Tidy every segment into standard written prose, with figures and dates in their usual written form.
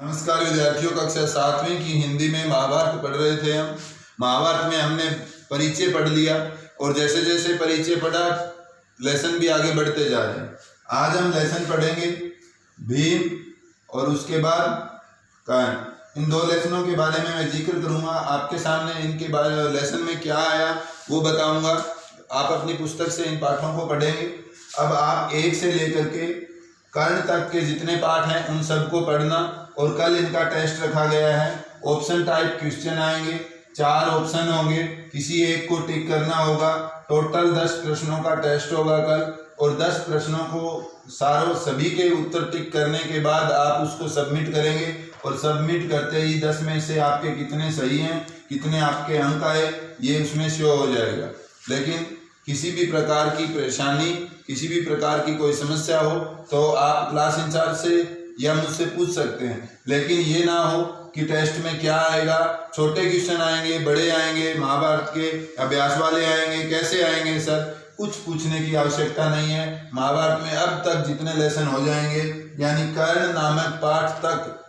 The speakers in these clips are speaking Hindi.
नमस्कार विद्यार्थियों, कक्षा 7वीं की हिंदी में महाभारत पढ़ रहे थे हम। महाभारत में हमने परिचय पढ़ लिया और जैसे जैसे परिचय पढ़ा लेसन भी आगे बढ़ते जा रहे हैं। आज हम लेसन पढ़ेंगे भीम और उसके बाद कर्ण। इन दो लेसनों के बारे में मैं जिक्र करूंगा, आपके सामने इनके बारे लेसन में क्या आया वो बताऊंगा। आप अपनी पुस्तक से इन पाठों को पढ़ेंगे। अब आप 1 से लेकर के कर्ण तक के जितने पाठ हैं उन सबको पढ़ना और कल इनका टेस्ट रखा गया है। ऑप्शन टाइप क्वेश्चन आएंगे, 4 ऑप्शन होंगे, किसी एक को टिक करना होगा। टोटल 10 प्रश्नों का टेस्ट होगा कल और 10 प्रश्नों को सभी के उत्तर टिक करने के बाद आप उसको सबमिट करेंगे और सबमिट करते ही 10 में से आपके कितने सही हैं, कितने आपके अंक आए, ये उसमें शो हो जाएगा। लेकिन किसी भी प्रकार की परेशानी, किसी भी प्रकार की कोई समस्या हो तो आप क्लास इंचार्ज से या मुझसे पूछ सकते हैं। लेकिन ये ना हो कि टेस्ट में क्या आएगा, छोटे क्वेश्चन आएंगे, बड़े आएंगे, महाभारत के अभ्यास वाले आएंगे, कैसे आएंगे सर, कुछ पूछने की आवश्यकता नहीं है। महाभारत में अब तक जितने लेसन हो जाएंगे यानी कर्ण नामक पाठ तक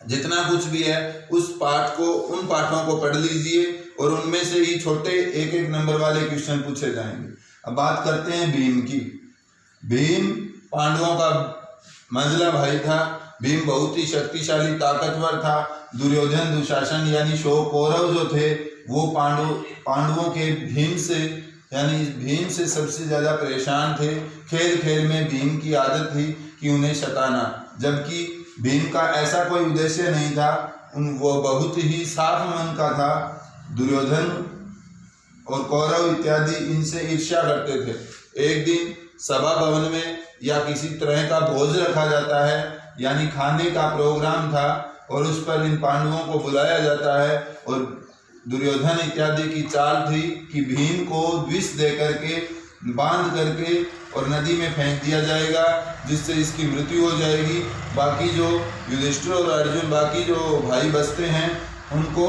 जितना कुछ भी है उस पाठ को, उन पाठों को पढ़ लीजिए और उनमें से ही छोटे 1-1 नंबर वाले क्वेश्चन पूछे जाएंगे। अब बात करते हैं भीम की। भीम पांडवों का मंझला भाई था। भीम बहुत ही शक्तिशाली, ताकतवर था। दुर्योधन, दुशासन यानी 100 कौरव जो थे वो पांडवों के भीम से सबसे ज्यादा परेशान थे। खेल खेल में भीम की आदत थी कि उन्हें सताना, जबकि भीम का ऐसा कोई उद्देश्य नहीं था। वो बहुत ही साफ मन का था। दुर्योधन और कौरव इत्यादि इनसे ईर्ष्या करते थे। एक दिन सभा भवन में या किसी तरह का भोज रखा जाता है, यानी खाने का प्रोग्राम था और उस पर इन पांडवों को बुलाया जाता है और दुर्योधन इत्यादि की चाल थी कि भीम को विष दे करके बांध करके और नदी में फेंक दिया जाएगा, जिससे इसकी मृत्यु हो जाएगी। बाकी जो युधिष्ठिर और अर्जुन, बाकी जो भाई बचते हैं उनको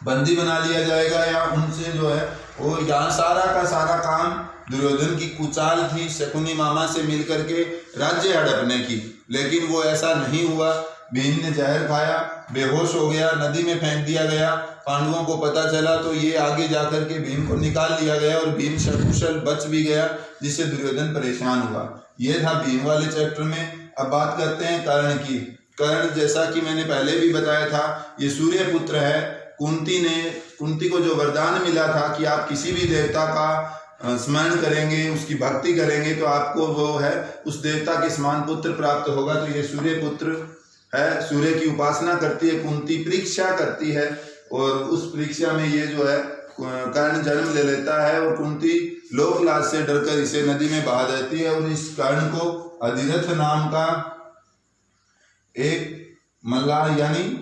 बंदी बना लिया जाएगा या उनसे जो है वो, यहाँ सारा का सारा काम दुर्योधन की कुचाल थी शकुनी मामा से मिलकर के राज्य हड़पने की। लेकिन वो ऐसा नहीं हुआ। भीम ने जहर खाया, बेहोश हो गया, नदी में फेंक दिया गया। पांडवों को पता चला तो ये आगे जाकर के भीम को निकाल लिया गया और भीम सकुशल बच भी गया, जिससे दुर्योधन परेशान हुआ। ये था भीम वाले चैप्टर में। अब बात करते हैं कर्ण की। कर्ण, जैसा कि मैंने पहले भी बताया था, ये सूर्य पुत्र है। कुंती को जो वरदान मिला था कि आप किसी भी देवता का स्मरण करेंगे, उसकी भक्ति करेंगे तो आपको वो है उस देवता के समान पुत्र प्राप्त होगा। तो ये सूर्य पुत्र है, सूर्य की उपासना करती है कुंती, परीक्षा करती है और उस परीक्षा में ये जो है कर्ण जन्म ले लेता है और कुंती लोकलाज से डरकर इसे नदी में बहा देती है। और इस कर्ण को अधिरथ नाम का एक मल्लाह यानी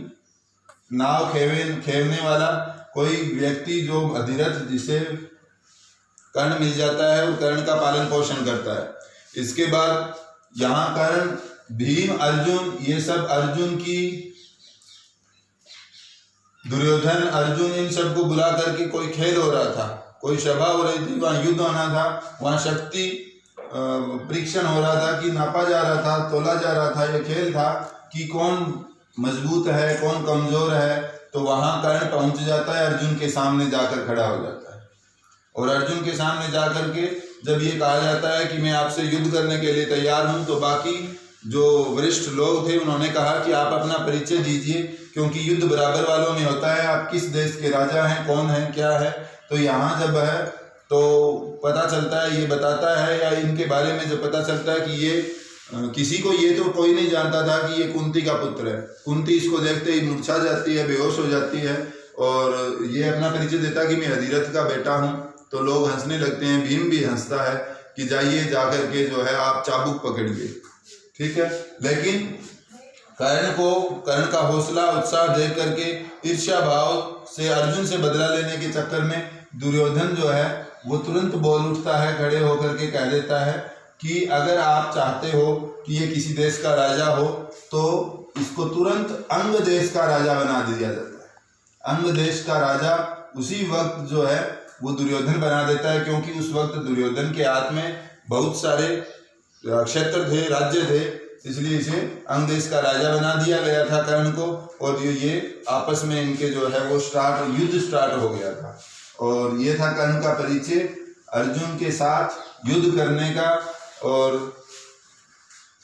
नाव खेवने वाला कोई व्यक्ति, जो अधिरथ, जिसे कर्ण मिल जाता है और कर्ण का पालन पोषण करता है। इसके बाद यहाँ कर्ण, भीम, अर्जुन, ये सब अर्जुन की, दुर्योधन, अर्जुन, इन सबको बुला करके कोई खेल हो रहा था, कोई सभा हो रही थी, वहाँ युद्ध होना था, वहाँ शक्ति परीक्षण हो रहा था कि नापा जा रहा था, तोला जा रहा था। यह खेल था कि कौन मजबूत है, कौन कमजोर है। तो वहाँ कर्ण पहुंच जाता है, अर्जुन के सामने जाकर खड़ा हो जाता है और अर्जुन के सामने जाकर के जब ये कहा जाता है कि मैं आपसे युद्ध करने के लिए तैयार हूँ, तो बाकी जो वरिष्ठ लोग थे उन्होंने कहा कि आप अपना परिचय दीजिए, क्योंकि युद्ध बराबर वालों में होता है। आप किस देश के राजा हैं, कौन है, क्या है। तो यहाँ जब है तो पता चलता है, ये बताता है, या इनके बारे में जब पता चलता है कि ये किसी को, ये तो कोई नहीं जानता था कि ये कुंती का पुत्र है। कुंती इसको देखते ही मुरझा जाती है, बेहोश हो जाती है और ये अपना परिचय देता कि मैं अधिरथ का बेटा हूँ। तो लोग हंसने लगते हैं, भीम भी हंसता है कि जाइए जाकर के जो है आप चाबुक पकड़िए, ठीक है। लेकिन कर्ण का हौसला, उत्साह देख करके ईर्ष्या भाव से अर्जुन से बदला लेने के चक्कर में दुर्योधन जो है वो तुरंत बोल उठता है, खड़े होकर के कह देता है कि अगर आप चाहते हो कि ये किसी देश का राजा हो तो इसको तुरंत अंग देश का राजा बना दिया जाता है। अंग देश का राजा उसी वक्त जो है वो दुर्योधन बना देता है, क्योंकि उस वक्त दुर्योधन के हाथ में बहुत सारे क्षेत्र थे, राज्य थे, इसलिए इसे अंग देश का राजा बना दिया गया था कर्ण को, और ये आपस में इनके जो है वो युद्ध स्टार्ट हो गया था। और ये था कर्ण का परिचय अर्जुन के साथ युद्ध करने का। और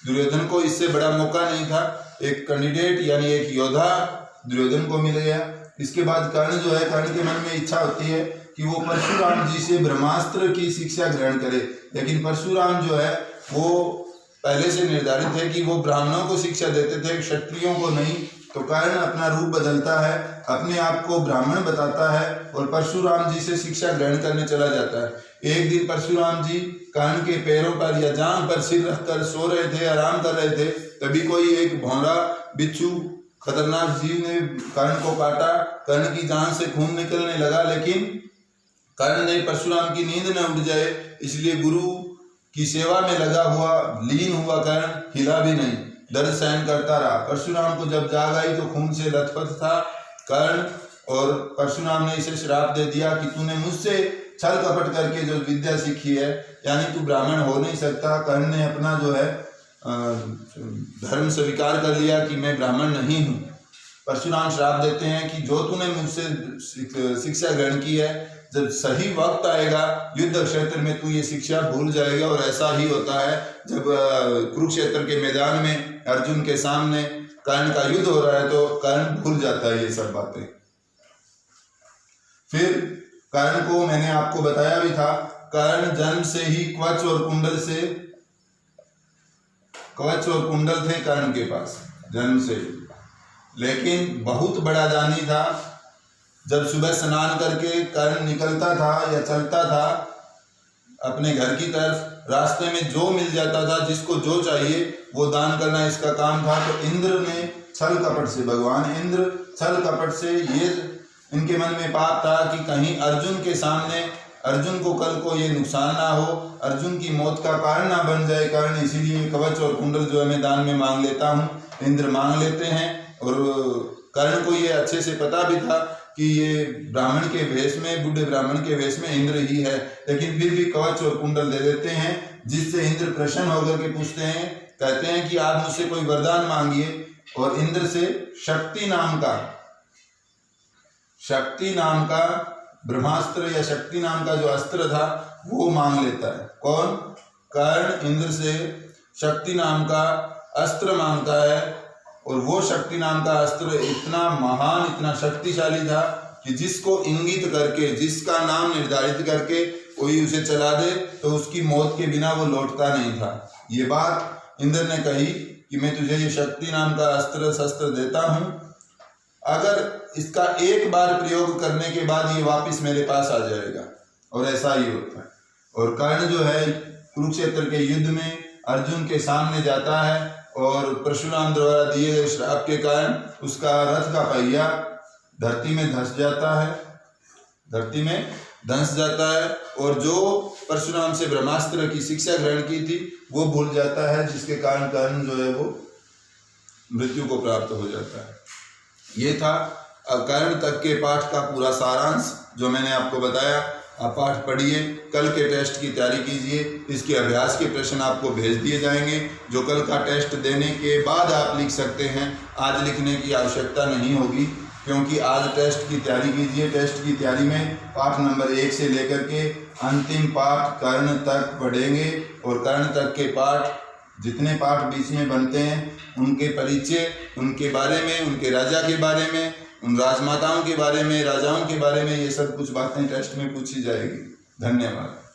दुर्योधन को इससे बड़ा मौका नहीं था, एक कैंडिडेट यानी एक योद्धा दुर्योधन को मिल गया। इसके बाद कर्ण जो है, कर्ण के मन में इच्छा होती है कि वो परशुराम जी से ब्रह्मास्त्र की शिक्षा ग्रहण करे, लेकिन परशुराम जो है वो पहले से निर्धारित है कि वो ब्राह्मणों को शिक्षा देते थे, क्षत्रियों को नहीं। तो कर्ण अपना रूप बदलता है, अपने आप को ब्राह्मण बताता है और परशुराम जी से शिक्षा ग्रहण करने चला जाता है। एक दिन परशुराम जी कर्ण के पैरों पर या जांघ पर सिर रखकर सो रहे थे, आराम कर रहे थे, तभी कोई एक भौरा बिच्छू खतरनाक जीव ने कर्ण को काटा। कर्ण की जान से खून निकलने लगा, लेकिन कर्ण ने परशुराम की नींद न उड़ जाए इसलिए गुरु की सेवा में लगा हुआ लीन हुआ कर्ण हिला भी नहीं, दर्द सहन करता रहा। परशुराम को जब जाग आई तो खून से लथपथ था कर्ण, और परशुराम ने इसे श्राप दे दिया कि तूने मुझसे छल कपट करके जो विद्या सीखी है, यानी तू ब्राह्मण हो नहीं सकता। कर्ण ने अपना जो है धर्म स्वीकार कर लिया कि मैं ब्राह्मण नहीं हूँ। परशुराम श्राप देते हैं कि जो तूने मुझसे शिक्षा ग्रहण की है, जब सही वक्त आएगा युद्ध क्षेत्र में तू ये शिक्षा भूल जाएगा। और ऐसा ही होता है जब कुरुक्षेत्र के मैदान में अर्जुन के सामने कर्ण का युद्ध हो रहा है तो कर्ण भूल जाता है ये सब बातें। फिर कर्ण को मैंने आपको बताया भी था, कर्ण जन्म से ही कवच और कुंडल थे कर्ण के पास जन्म से ही, लेकिन बहुत बड़ा दानी था। जब सुबह स्नान करके कर्ण निकलता था या चलता था अपने घर की तरफ, रास्ते में जो मिल जाता था, जिसको जो चाहिए वो दान करना इसका काम था। तो इंद्र ने छल कपट से, भगवान इंद्र छल कपट से, ये इनके मन में पाप था कि कहीं अर्जुन के सामने अर्जुन को कल को ये नुकसान ना हो, अर्जुन की मौत का कारण ना बन जाए कर्ण, इसीलिए कवच और कुंडल जो है मैं दान में मांग लेता हूँ। इंद्र मांग लेते हैं, और कर्ण को ये अच्छे से पता भी था कि ये ब्राह्मण के वेश में, बूढ़े ब्राह्मण के वेश में इंद्र ही है, लेकिन फिर भी कवच और कुंडल दे देते हैं, जिससे इंद्र प्रसन्न होकर के पूछते हैं, कहते हैं कि आप मुझसे कोई वरदान मांगिए। और इंद्र से शक्ति नाम का ब्रह्मास्त्र या शक्ति नाम का जो अस्त्र था वो मांग लेता है। कौन? कर्ण इंद्र से शक्ति नाम का अस्त्र मांगता है, और वो शक्ति नाम का अस्त्र इतना महान, इतना शक्तिशाली था कि जिसको इंगित करके, जिसका नाम निर्धारित करके कोई उसे चला दे तो उसकी मौत के बिना वो लौटता नहीं था। ये बात इंद्र ने कही कि मैं तुझे ये शक्ति नाम का अस्त्र शस्त्र देता हूँ, अगर इसका एक बार प्रयोग करने के बाद ये वापस मेरे पास आ जाएगा। और ऐसा ही होता है। और कर्ण जो है कुरुक्षेत्र के युद्ध में अर्जुन के सामने जाता है, और परशुराम द्वारा दिए गए श्राप के कारण उसका रथ का पहिया धरती में धंस जाता है, और जो परशुराम से ब्रह्मास्त्र की शिक्षा ग्रहण की थी वो भूल जाता है, जिसके कारण कर्ण जो है वो मृत्यु को प्राप्त हो जाता है। ये था कर्ण तक के पाठ का पूरा सारांश जो मैंने आपको बताया। आप पाठ पढ़िए, कल के टेस्ट की तैयारी कीजिए, इसके अभ्यास के प्रश्न आपको भेज दिए जाएंगे, जो कल का टेस्ट देने के बाद आप लिख सकते हैं। आज लिखने की आवश्यकता नहीं होगी, क्योंकि आज टेस्ट की तैयारी कीजिए। टेस्ट की तैयारी में पाठ नंबर 1 से लेकर के अंतिम पाठ कर्ण तक पढ़ेंगे, और कर्ण तक के पाठ जितने पाठ बीच में बनते हैं उनके परिचय, उनके बारे में, उनके राजा के बारे में, उन राजमाताओं के बारे में, राजाओं के बारे में, ये सब कुछ बातें टेस्ट में पूछी जाएगी। धन्यवाद।